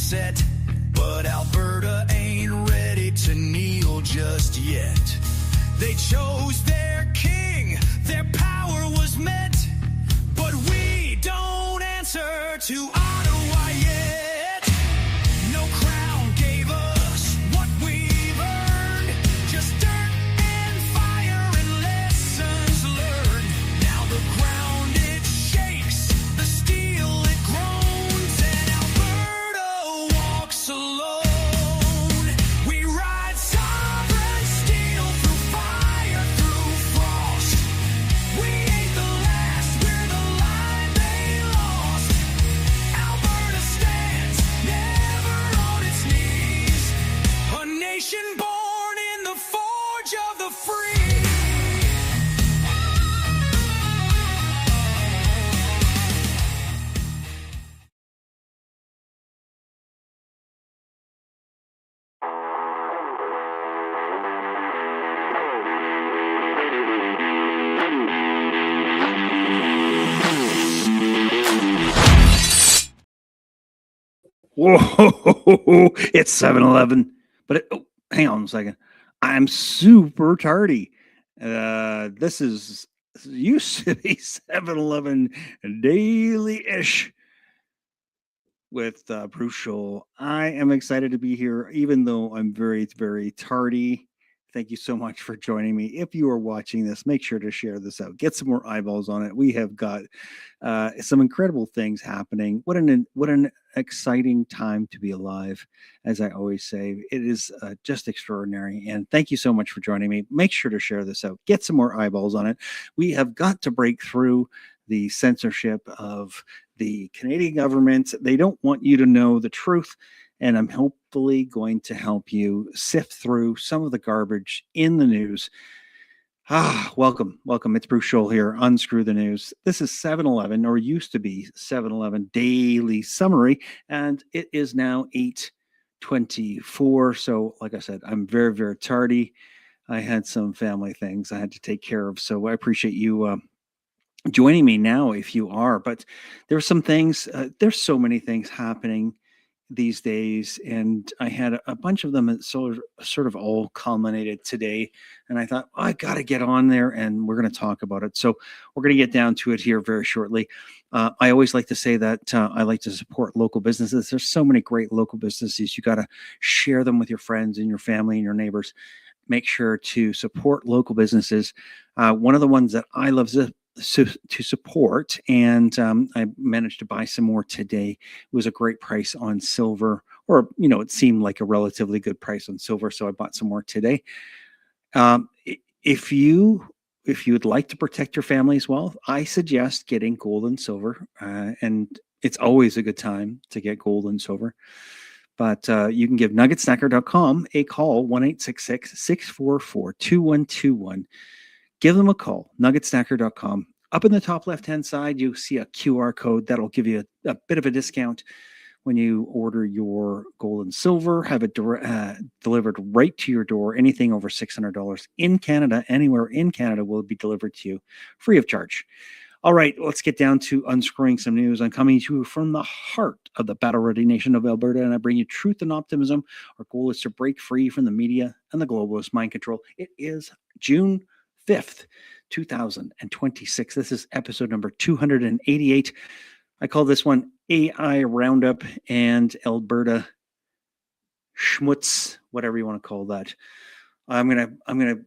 set, but Alberta ain't ready to kneel just yet. They chose their king, their power was met, but we don't answer to Ottawa yet. No crown gave us what we've earned, just dirt and fire and lessons learned. Now the ground it shakes, the steel it groans, and Alberta walks alone. We ride sovereign steel through fire, through frost. We ain't the last, we're the line they lost. Alberta stands, never on its knees. A nation born in the forge of the free. Whoa, it's 7-Eleven. But hang on a second. I'm super tardy. This used to be 7-Eleven daily-ish with Bruce Scholl. I am excited to be here, even though I'm very, very tardy. Thank you so much for joining me. If you are watching this, make sure to share this out. Get some more eyeballs on it. We have got some incredible things happening. What an exciting time to be alive, as I always say. It is just extraordinary. And thank you so much for joining me. Make sure to share this out. Get some more eyeballs on it. We have got to break through the censorship of the Canadian government. They don't want you to know the truth. And I'm hopefully going to help you sift through some of the garbage in the news. Welcome. It's Bruce Scholl here. Unscrew the News. This is 7-Eleven, or used to be 7-Eleven Daily Summary, and it is now 8:24. So, like I said, I'm very, very tardy. I had some family things I had to take care of, so I appreciate you joining me now if you are. But there's some things. There's so many things happening these days, and I had a bunch of them that sort of all culminated today, and I thought, I got to get on there and we're going to talk about it. So we're going to get down to it here very shortly. I always like to say that I like to support local businesses. There's so many great local businesses. You got to share them with your friends and your family and your neighbors. Make sure to support local businesses. One of the ones that I love to support, and I managed to buy some more today. It was a great price on silver, or it seemed like a relatively good price on silver, so I bought some more today. If you would like to protect your family's wealth, I suggest getting gold and silver, and it's always a good time to get gold and silver. But you can give nuggetsnacker.com a call, 1-866-644-2121. Give them a call, nuggetsnacker.com. Up in the top left-hand side, you'll see a QR code that'll give you a bit of a discount when you order your gold and silver. Have it delivered right to your door. Anything over $600 in Canada, anywhere in Canada, will be delivered to you free of charge. All right, let's get down to unscrewing some news. I'm coming to you from the heart of the battle-ready nation of Alberta, and I bring you truth and optimism. Our goal is to break free from the media and the globalist mind control. It is June 5th, 2026. This is episode number 288. I call this one AI Roundup and Alberta Schmutz, whatever you want to call that. I'm gonna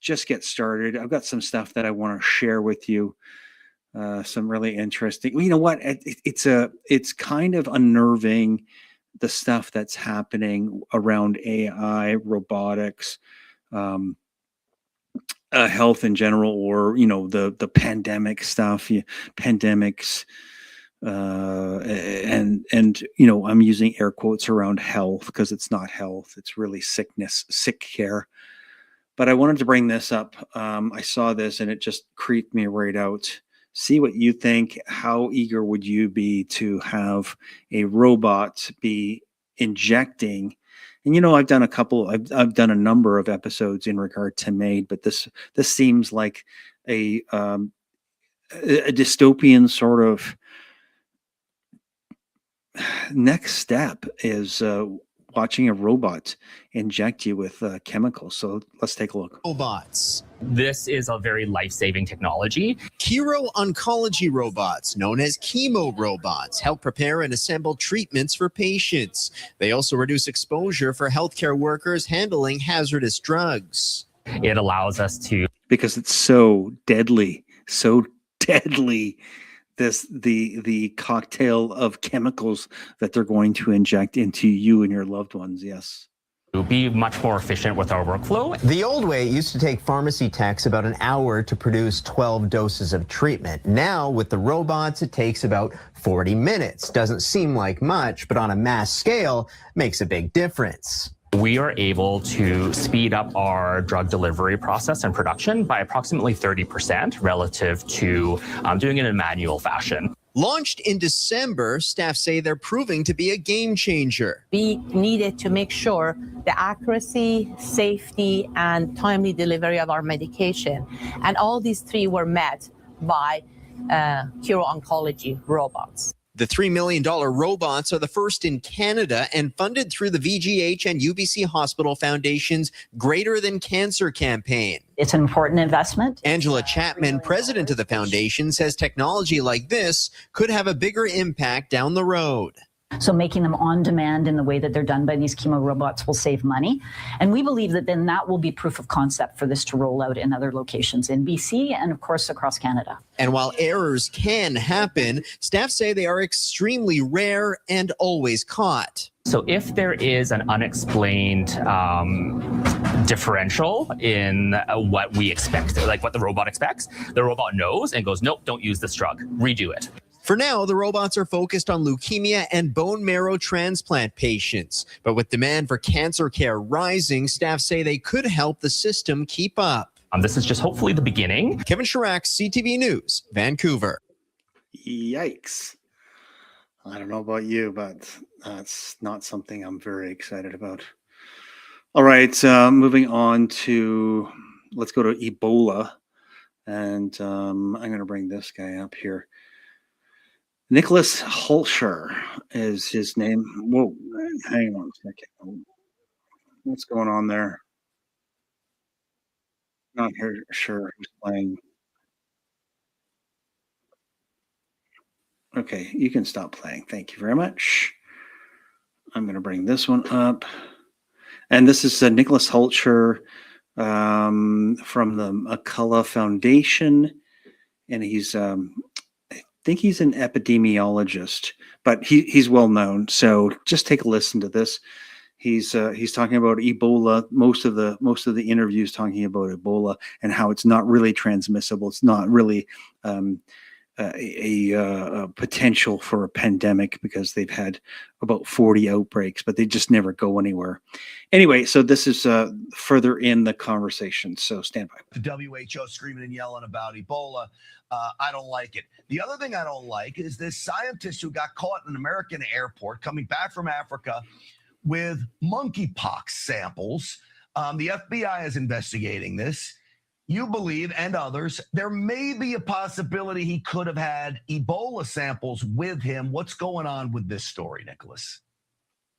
just get started. I've got some stuff that I want to share with you. Some really interesting. You know what? It's kind of unnerving, the stuff that's happening around AI, robotics, health in general, or the pandemic stuff, pandemics, and I'm using air quotes around health because it's not health; it's really sickness, sick care. But I wanted to bring this up. I saw this and it just creeped me right out. See what you think. How eager would you be to have a robot be injecting? And I've done I've done a number of episodes in regard to MAID, but this seems like a dystopian sort of next step is watching a robot inject you with chemicals. So let's take a look. Robots. This is a very life-saving technology. Hero oncology robots, known as chemo robots, help prepare and assemble treatments for patients. They also reduce exposure for healthcare workers handling hazardous drugs. It allows us to, Because it's so deadly, the cocktail of chemicals that they're going to inject into you and your loved ones. Yes. be much more efficient with our workflow. The old way, it used to take pharmacy techs about an hour to produce 12 doses of treatment. Now, with the robots, it takes about 40 minutes. Doesn't seem like much, but on a mass scale, makes a big difference. We are able to speed up our drug delivery process and production by approximately 30% relative to doing it in a manual fashion. Launched in December, staff say they're proving to be a game changer. We needed to make sure the accuracy, safety, and timely delivery of our medication. And all these three were met by Hero Oncology robots. The $3 million robots are the first in Canada and funded through the VGH and UBC Hospital Foundation's Greater Than Cancer campaign. It's an important investment. Angela Chapman, president of the foundation, says technology like this could have a bigger impact down the road. So making them on demand in the way that they're done by these chemo robots will save money. And we believe that then that will be proof of concept for this to roll out in other locations in BC and, of course, across Canada. And while errors can happen, staff say they are extremely rare and always caught. So if there is an unexplained differential in what we expect, like what the robot expects, the robot knows and goes, nope, don't use this drug, redo it. For now, the robots are focused on leukemia and bone marrow transplant patients. But with demand for cancer care rising, staff say they could help the system keep up. This is just hopefully the beginning. Kevin Chirac, CTV News, Vancouver. Yikes. I don't know about you, but that's not something I'm very excited about. All right, moving on to, let's go to Ebola. And I'm going to bring this guy up here. Nicholas Hulscher is his name. Whoa, hang on a second. What's going on there? Not sure who's playing. Okay, you can stop playing. Thank you very much. I'm going to bring this one up. And this is Nicholas Hulscher from the McCullough Foundation. And he's... I think he's an epidemiologist, but he's well known. So just take a listen to this. He's talking about Ebola. Most of the interviews talking about Ebola and how it's not really transmissible. It's not really a potential for a pandemic because they've had about 40 outbreaks, but they just never go anywhere. Anyway, so this is further in the conversation. So stand by. The WHO screaming and yelling about Ebola. I don't like it. The other thing I don't like is this scientist who got caught in an American airport coming back from Africa with monkeypox samples. The FBI is investigating this. You believe, and others, there may be a possibility he could have had Ebola samples with him. What's going on with this story, Nicholas?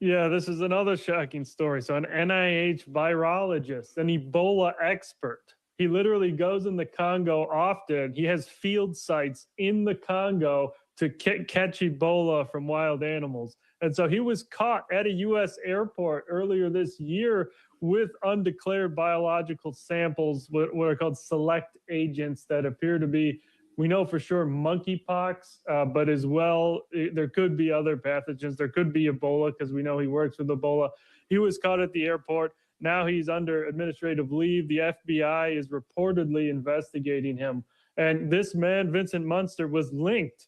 Yeah, this is another shocking story. So an NIH virologist, an Ebola expert, he literally goes in the Congo often. He has field sites in the Congo to catch Ebola from wild animals. And so he was caught at a U.S. airport earlier this year with undeclared biological samples, what are called select agents that appear to be, we know for sure, monkeypox, but as well, there could be other pathogens. There could be Ebola because we know he works with Ebola. He was caught at the airport. Now he's under administrative leave. The FBI is reportedly investigating him. And this man, Vincent Munster, was linked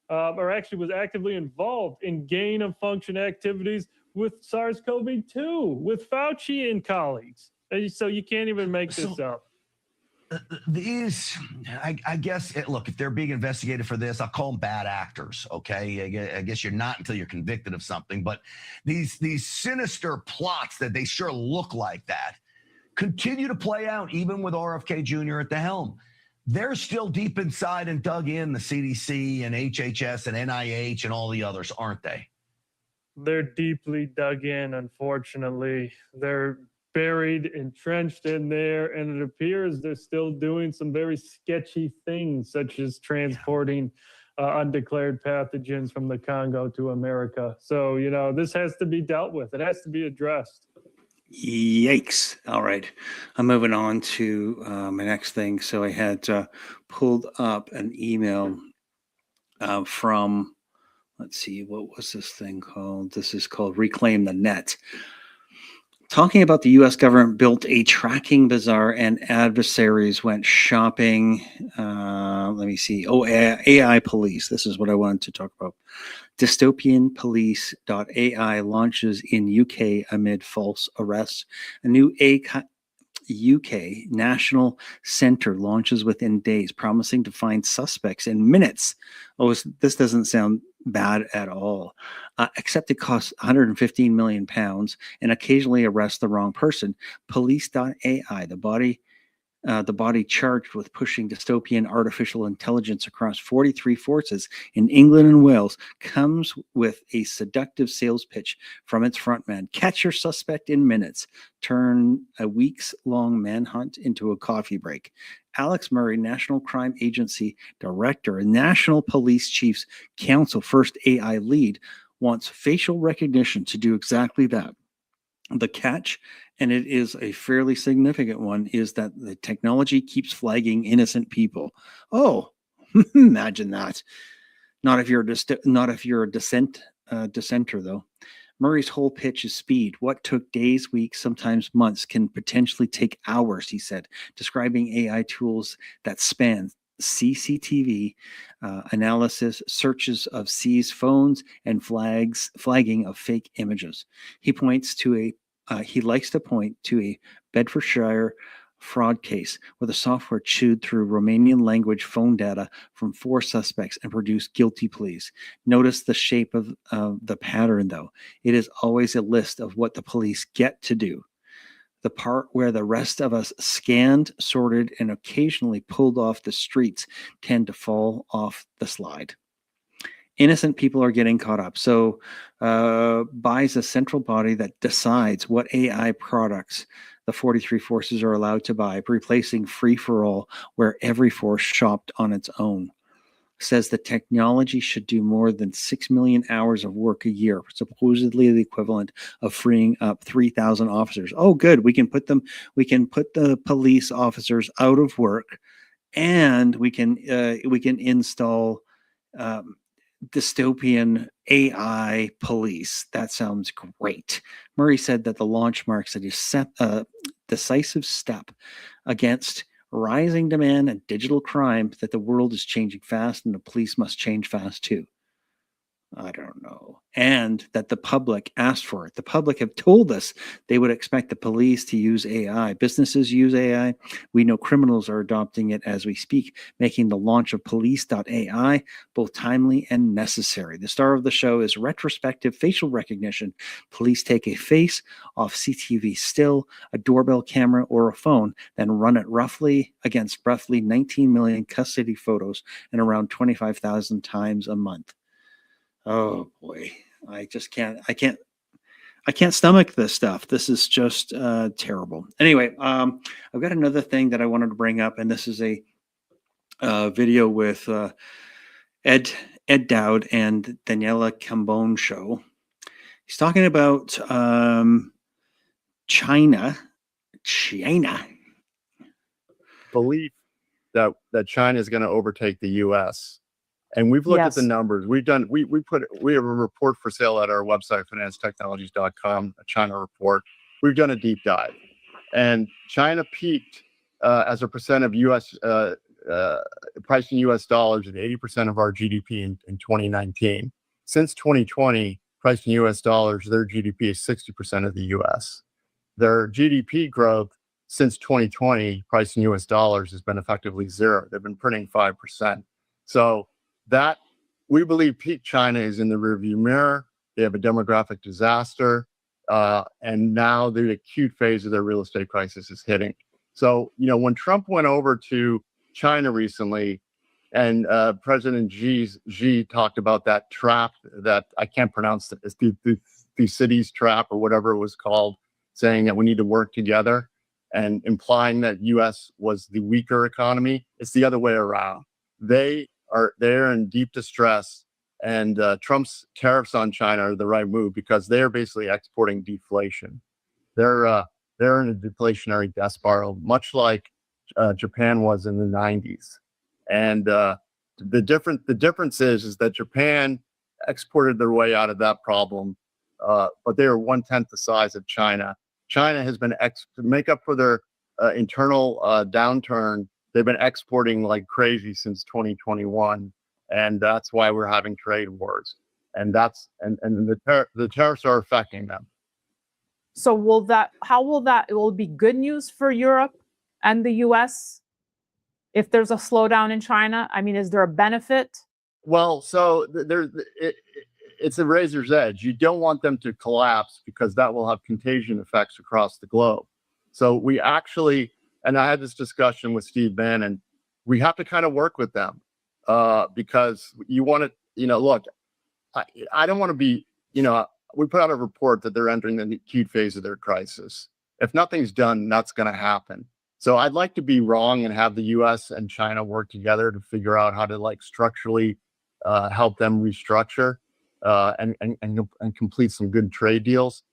or actually was actively involved in gain of function activities with SARS-CoV-2, with Fauci and colleagues. So you can't even make this up. These, I guess, look, if they're being investigated for this, I'll call them bad actors, okay? I guess you're not until you're convicted of something. But these sinister plots that they sure look like that continue to play out even with RFK Jr. at the helm. They're still deep inside and dug in, the CDC and HHS and NIH and all the others, aren't they? they're deeply dug in, unfortunately. They're buried, entrenched in there, and it appears they're still doing some very sketchy things, such as transporting undeclared pathogens from the Congo to America. So, this has to be dealt with. It has to be addressed. Yikes. All right. I'm moving on to my next thing. So I had pulled up an email from, let's see, what was this thing called? This is called Reclaim the Net. Talking about the U.S. government built a tracking bazaar and adversaries went shopping. Let me see. Oh, AI police. This is what I wanted to talk about. Dystopianpolice.ai launches in UK amid false arrests. A new UK National Center launches within days, promising to find suspects in minutes. Oh, this doesn't sound bad at all, except it costs £115 million and occasionally arrests the wrong person. Police.ai, the body charged with pushing dystopian artificial intelligence across 43 forces in England and Wales, comes with a seductive sales pitch from its frontman. Catch your suspect in minutes. Turn a weeks-long manhunt into a coffee break. Alex Murray, National Crime Agency Director and National Police Chiefs Council First AI lead, wants facial recognition to do exactly that. The catch, and it is a fairly significant one, is that the technology keeps flagging innocent people. Oh, imagine that. Not if you're a dissenter, though. Murray's whole pitch is speed. What took days, weeks, sometimes months can potentially take hours, he said, describing AI tools that span CCTV analysis, searches of seized phones, and flagging of fake images. He likes to point to a Bedfordshire fraud case where the software chewed through Romanian language phone data from 4 suspects and produced guilty pleas. Notice the shape of the pattern, though. It is always a list of what the police get to do. The part where the rest of us scanned, sorted, and occasionally pulled off the streets tend to fall off the slide. Innocent people are getting caught up. So buys a central body that decides what AI products the 43 forces are allowed to buy, replacing free-for-all where every force shopped on its own. Says the technology should do more than 6 million hours of work a year, supposedly the equivalent of freeing up 3,000 officers. Oh, good. We can put the police officers out of work, and we can install dystopian AI police. That sounds great. Murray said that the launch marks a decisive step against rising demand and digital crime, that the world is changing fast and the police must change fast too. I don't know. And that the public asked for it. The public have told us they would expect the police to use AI. Businesses use AI. We know criminals are adopting it as we speak, making the launch of police.ai both timely and necessary. The star of the show is retrospective facial recognition. Police take a face off CCTV still, a doorbell camera, or a phone, then run it against roughly 19 million custody photos and around 25,000 times a month. Oh boy, I can't stomach this stuff. This is just terrible. Anyway, I've got another thing that I wanted to bring up, and this is a video with Ed Dowd and Daniela Cambone show. He's talking about China. Belief that China is going to overtake the U.S. And we've looked at the numbers. We have a report for sale at our website, financetechnologies.com, a China report. We've done a deep dive. And China peaked as a percent of U.S. Price in U.S. dollars at 80% of our GDP in 2019. Since 2020, priced in U.S. dollars, their GDP is 60% of the U.S. Their GDP growth since 2020, priced in U.S. dollars, has been effectively zero. They've been printing 5%. So that, we believe, peak China is in the rearview mirror. They have a demographic disaster, and now the acute phase of their real estate crisis is hitting. So, when Trump went over to China recently, And President Xi talked about that trap that I can't pronounce it. It's the cities trap or whatever it was called, saying that we need to work together and implying that U.S. was the weaker economy. It's the other way around. They're in deep distress, and Trump's tariffs on China are the right move because they're basically exporting deflation. They're in a deflationary death spiral, much like Japan was in the 90s. And the difference is that Japan exported their way out of that problem, but they are 1/10 the size of China. China has been to make up for their internal downturn. They've been exporting like crazy since 2021, and that's why we're having trade wars. And the tariffs are affecting them. So it will be good news for Europe and the US if there's a slowdown in China? I mean, is there a benefit? Well, so it's a razor's edge. You don't want them to collapse because that will have contagion effects across the globe. So we actually, and I had this discussion with Steve Bannon, we have to kind of work with them because you want to, look, I don't want to be, we put out a report that they're entering the acute phase of their crisis. If nothing's done, that's going to happen. So I'd like to be wrong and have the U.S. and China work together to figure out how to structurally help them restructure and complete some good trade deals.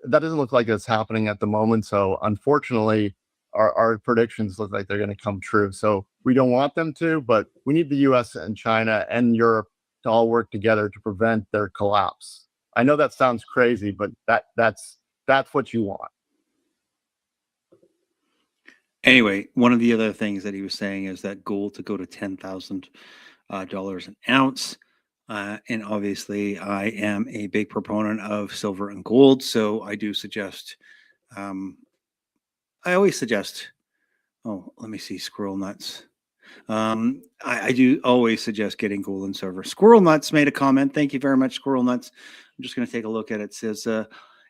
That doesn't look like it's happening at the moment. So unfortunately, our predictions look like they're going to come true. So we don't want them to, but we need the U.S. and China and Europe to all work together to prevent their collapse. I know that sounds crazy, but that's what you want. Anyway, one of the other things that he was saying is that gold to go to $10,000 an ounce. And obviously, I am a big proponent of silver and gold. So I do suggest, I always suggest, let me see, Squirrel Nuts. I do always suggest getting gold and silver. Squirrel Nuts made a comment. Thank you very much, Squirrel Nuts. I'm just going to take a look at it. It says,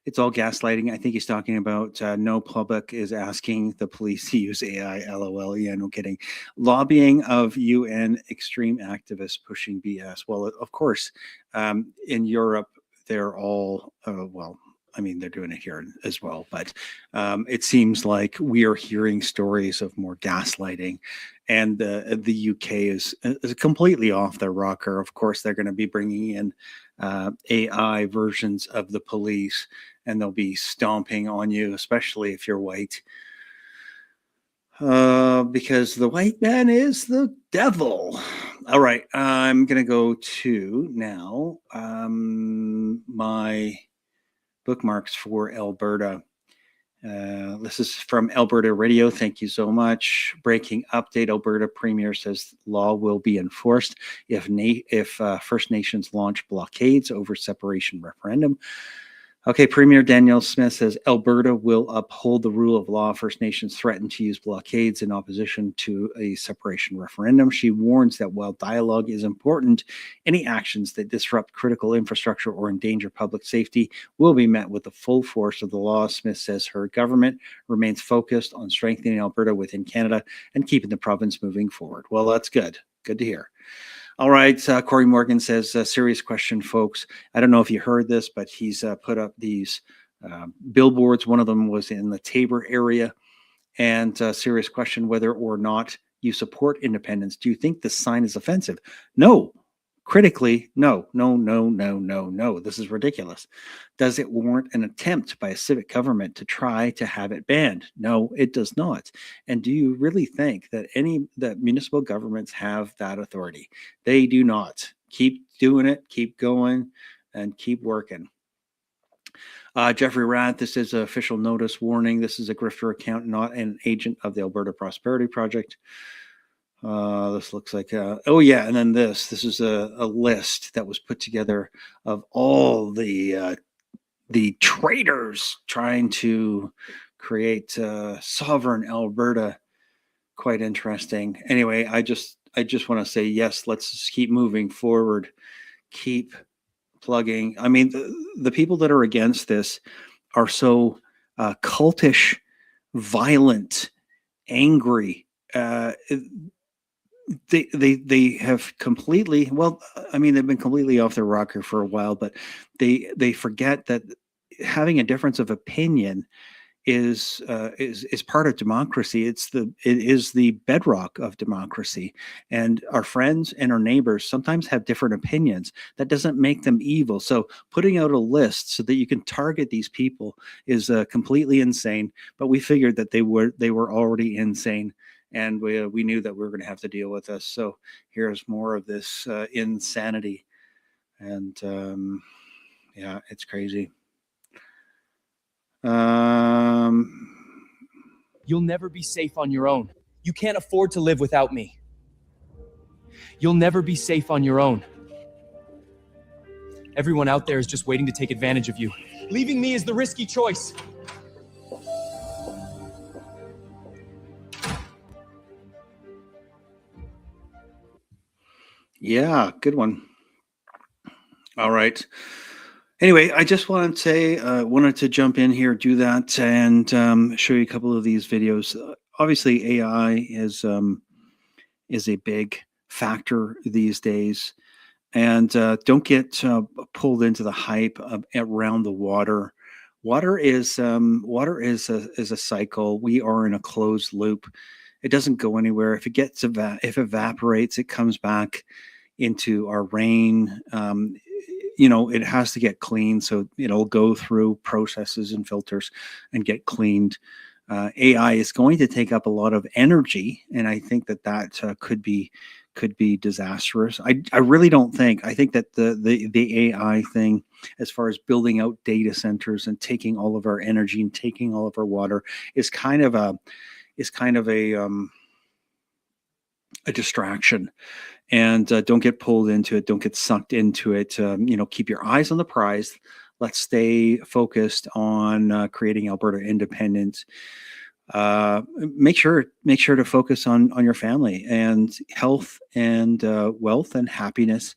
it's all gaslighting. I think he's talking about no public is asking the police to use AI. LOL. Yeah, no kidding. Lobbying of UN extreme activists pushing BS. Well, of course, in Europe, they're all, they're doing it here as well. But it seems like we are hearing stories of more gaslighting. And the UK is completely off their rocker. Of course, they're going to be bringing in AI versions of the police, and they'll be stomping on you, especially if you're white, because the white man is the devil. All right, I'm going to go to now my bookmarks for Alberta. This is from Alberta Radio. Thank you so much. Breaking update: Alberta Premier says law will be enforced if First Nations launch blockades over separation referendum. Okay, Premier Danielle Smith says Alberta will uphold the rule of law. First Nations threatened to use blockades in opposition to a separation referendum. She warns that while dialogue is important, any actions that disrupt critical infrastructure or endanger public safety will be met with the full force of the law. Smith says her government remains focused on strengthening Alberta within Canada and keeping the province moving forward. Well, that's good. Good to hear. All right, Corey Morgan says, serious question, folks. I don't know if you heard this, but he's put up these billboards. One of them was in the Tabor area. And serious question, whether or not you support independence. Do you think this sign is offensive? No. Critically, no. This is ridiculous. Does it warrant an attempt by a civic government to try to have it banned? No, it does not. And do you really think that that municipal governments have that authority? They do not. Keep doing it, keep going, and keep working. Jeffrey Rath, this is an official notice warning. This is a grifter account, not an agent of the Alberta Prosperity Project. This looks like, and then this is a list that was put together of all the traitors trying to create sovereign Alberta. Quite interesting. Anyway, I just want to say, yes, let's just keep moving forward. Keep plugging. I mean, the people that are against this are so cultish, violent, angry. they have completely, well, I mean, they've been completely off their rocker for a while, but they forget that having a difference of opinion is part of democracy. It is the bedrock of democracy. And our friends and our neighbors sometimes have different opinions. That doesn't make them evil. So putting out a list so that you can target these people is completely insane. But we figured that they were already insane, and we knew that we were going to have to deal with this. So here's more of this insanity, and yeah, it's crazy. You'll never be safe on your own. You can't afford to live without me. You'll never be safe on your own. Everyone out there is just waiting to take advantage of you. Leaving me is the risky choice. Yeah, good one. All right. Anyway, I just wanted to say, wanted to jump in here, do that, and show you a couple of these videos. Obviously, AI is a big factor these days, and don't get pulled into the hype around the water. Water is a cycle. We are in a closed loop. It doesn't go anywhere. If it gets if it evaporates, it comes back into our rain. It has to get cleaned, so it'll go through processes and filters and get cleaned. AI is going to take up a lot of energy, and I think that could be disastrous. I really don't think. I think that the AI thing, as far as building out data centers and taking all of our energy and taking all of our water, is kind of a distraction. And don't get pulled into it. Don't get sucked into it. Keep your eyes on the prize. Let's stay focused on creating Alberta independence. Make sure to focus on your family and health and wealth and happiness.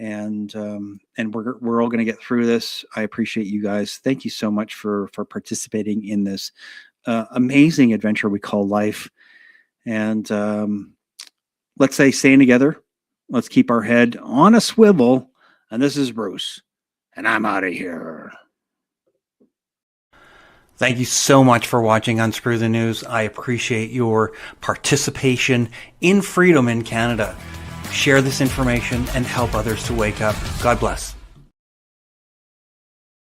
And we're all going to get through this. I appreciate you guys. Thank you so much for participating in this amazing adventure we call life. And let's staying together. Let's keep our head on a swivel. And this is Bruce, and I'm out of here. Thank you so much for watching Unscrew the News. I appreciate your participation in freedom in Canada. Share this information and help others to wake up. God bless.